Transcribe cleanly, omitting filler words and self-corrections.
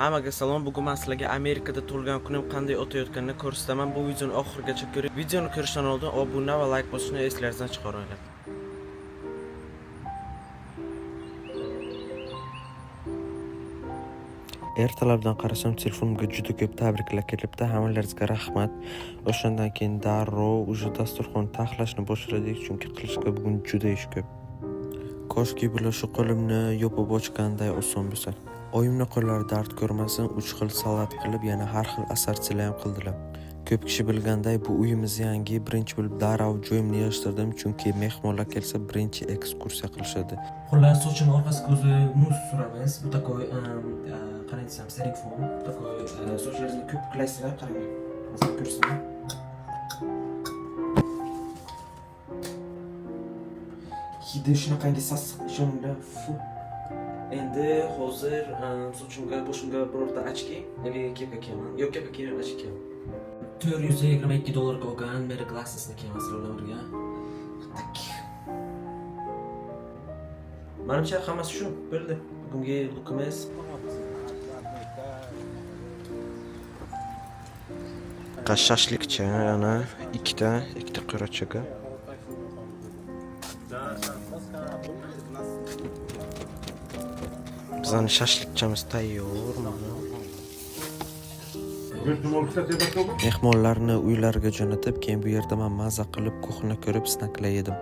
Hammaga salom. Bugun men sizlarga Amerikada tug'ilgan kunim qanday o'tayotganini ko'rsataman. Bu videoni oxirigacha ko'ring. Videoni ko'rishdan oldin obuna va like bosishni eslaringizdan chiqaringlar. Ertalabdan qarasam telefonimga juda ko'p tabriklar kelibdi. Hammalaringizga rahmat. O'shandan keyin darrov uje dasturxonni taxlashni boshladik, chunki qilishga bugun juda ish ko'p. Koshki bular shu qo'limni yopib ochganday oson bo'lsa. Oyimning qo'llari dard ko'rmasin, 3 xil salat qilib, yana har xil asarchilar ham qildilar. Ko'p kishi bilganday, bu uyimiz yangi, birinchi bo'lib darrov joyimni yig'ishtirdim, chunki mehmonlar kelsa birinchi ekskursiya qilishadi. Xullas, sochini orqasiga ko'zi muz suramiz. Bu takoy qanday desam, sterik form. Takoy sochlaringizni ko'p qilaysizlar, qarang. Masalan, ko'rsin. Hidi shunaqangi sassiq ishoninglar. Endi hozir sochimga boshimga birorta ochki, nega kepka kiyaman? Yo'q, kepka kiymayman, ochki kiyaman. $422 olgan Mary Glasses'ni kiyamiz bilan birga. Menimcha hammasi shu bo'ldi. Bugungi lookimiz. Qashashlikcha yana ikkita qo'rachaga. Bizning shashlikchamiz tayyor. Mehmonlarni uylariga jo'natib, keyin bu yerda men maza qilib kuxni ko'rib snacklar yedim.